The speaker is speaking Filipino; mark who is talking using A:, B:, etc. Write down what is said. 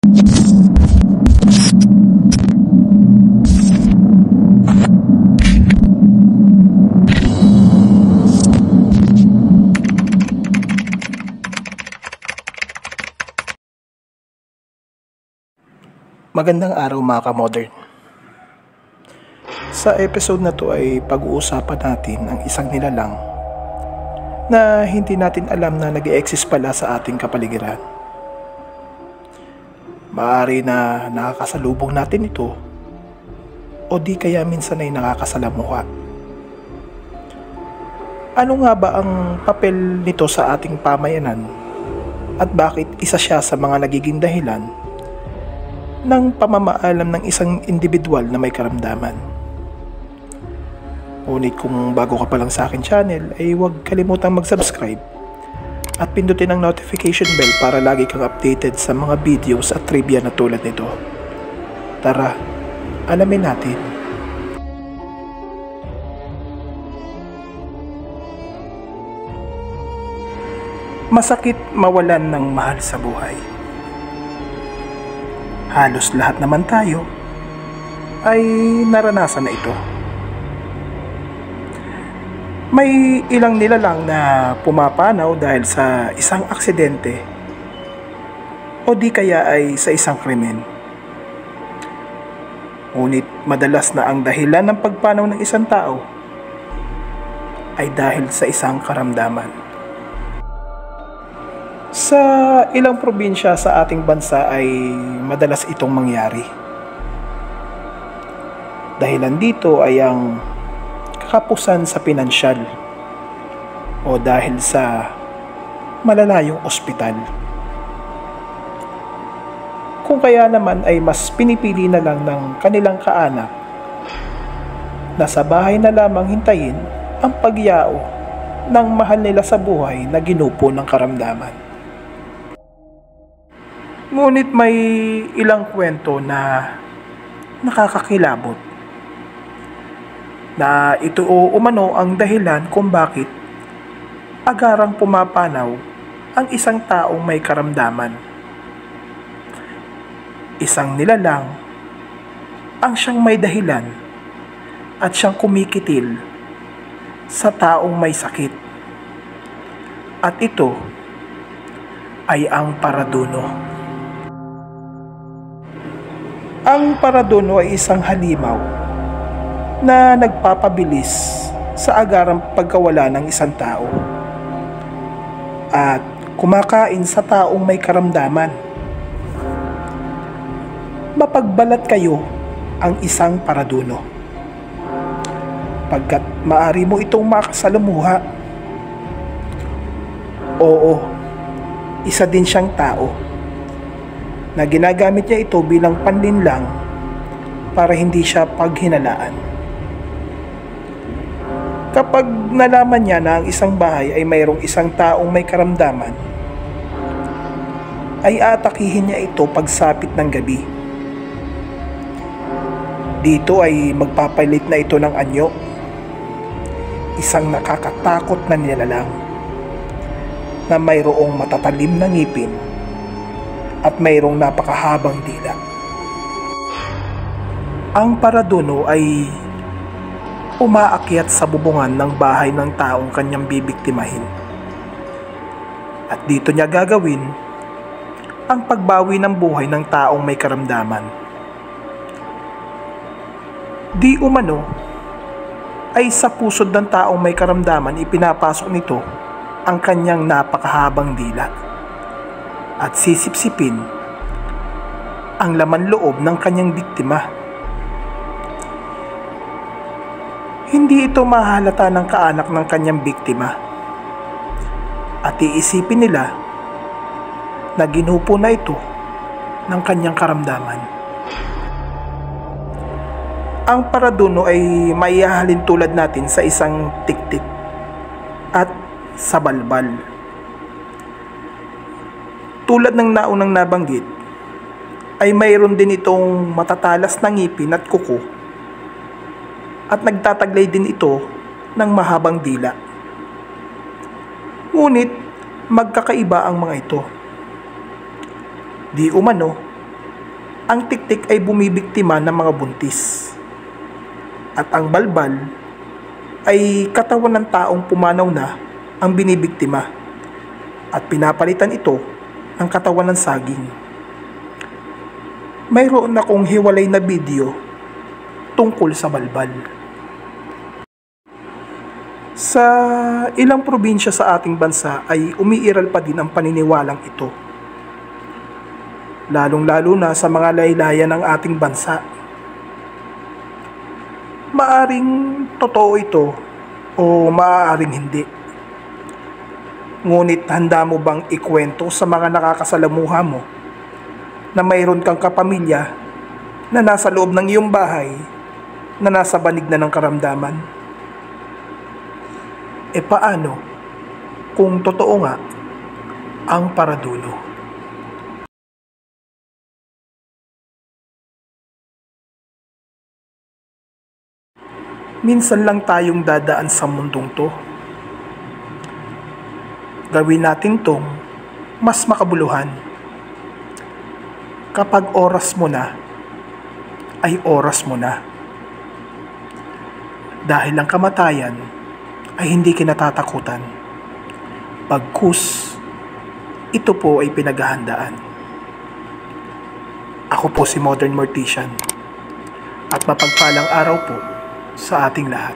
A: Magandang araw mga ka-modern. Sa episode na to ay pag-uusapan natin ang isang nilalang na hindi natin alam na nag-e-exist pala sa ating kapaligiran. Maaari na nakakasalubong natin ito o di kaya minsan ay nakakasalamuha. Ano nga ba ang papel nito sa ating pamayanan at bakit isa siya sa mga nagiging dahilan ng pamamaalam ng isang individual na may karamdaman? Ngunit kung bago ka pa lang sa akin channel ay huwag kalimutang mag-subscribe at pindutin ang notification bell para lagi kang updated sa mga videos at trivia na tulad nito. Tara, alamin natin. Masakit mawalan ng mahal sa buhay. Halos lahat naman tayo ay naranasan na ito. May ilang nilalang na pumapanaw dahil sa isang aksidente o di kaya ay sa isang krimen. Ngunit madalas na ang dahilan ng pagpanaw ng isang tao ay dahil sa isang karamdaman. Sa ilang probinsya sa ating bansa ay madalas itong mangyari. Dahilan dito ay ang kakapusan sa pinansyal o dahil sa malalayong ospital. Kung kaya naman ay mas pinipili na lang ng kanilang kaanak na sa bahay na lamang hintayin ang pagyao ng mahal nila sa buhay na ginupo ng karamdaman. Ngunit may ilang kwento na nakakakilabot na ito o umano ang dahilan kung bakit agarang pumapanaw ang isang taong may karamdaman. Isang nilalang ang siyang may dahilan at siyang kumikitil sa taong may sakit. At ito ay ang paradono. Ang paradono ay isang halimaw na nagpapabilis sa agarang pagkawala ng isang tao at kumakain sa taong may karamdaman. Mapagbalat kayo ang isang paradono pagkat maaari mo itong makasalamuha. Oo, isa din siyang tao na ginagamit niya ito bilang panlinlang para hindi siya paghinalaan. Kapag nalaman niya na ang isang bahay ay mayroong isang taong may karamdaman, ay aatakihin niya ito pagsapit ng gabi. Dito ay magpapalit na ito ng anyo, isang nakakatakot na nilalang na mayroong matatalim na ngipin at mayroong napakahabang dila. Ang paradono ay umaakyat sa bubungan ng bahay ng taong kanyang bibiktimahin. At dito niya gagawin ang pagbawi ng buhay ng taong may karamdaman. Di umano ay sa pusod ng taong may karamdaman ipinapasok nito ang kanyang napakahabang dila at sisipsipin ang laman loob ng kanyang biktima. Hindi ito mahalata ng kaanak ng kanyang biktima at iisipin nila na ginupo na ito ng kanyang karamdaman. Ang paradono ay maihahalin tulad natin sa isang tiktik at sa balbal. Tulad ng naunang nabanggit, ay mayroon din itong matatalas na ngipin at kuko at nagtataglay din ito ng mahabang dila. Ngunit magkakaiba ang mga ito. Di umano Ang tiktik ay bumibiktima ng mga buntis. At ang balbal ay katawan ng taong pumanaw na ang binibiktima at pinapalitan ito ng katawan ng saging. Mayroon akong hiwalay na video tungkol sa balbal. Sa ilang probinsya sa ating bansa ay umiiral pa din ang paniniwalang ito, lalong-lalo na sa mga laylayan ng ating bansa. Maaring totoo ito o maaaring hindi. Ngunit handa mo bang ikwento sa mga nakakasalamuha mo na mayroon kang kapamilya na nasa loob ng iyong bahay na nasa banig na ng karamdaman? E paano kung totoo nga ang paradulo? Minsan lang tayong dadaan sa mundong to. Gawin natin tong mas makabuluhan. Kapag oras mo na, ay oras mo na. Dahil ang kamatayan ay hindi kinatatakutan. Bagkus, ito po ay pinaghahandaan. Ako po si Modern Mortician at mapagpalang araw po sa ating lahat.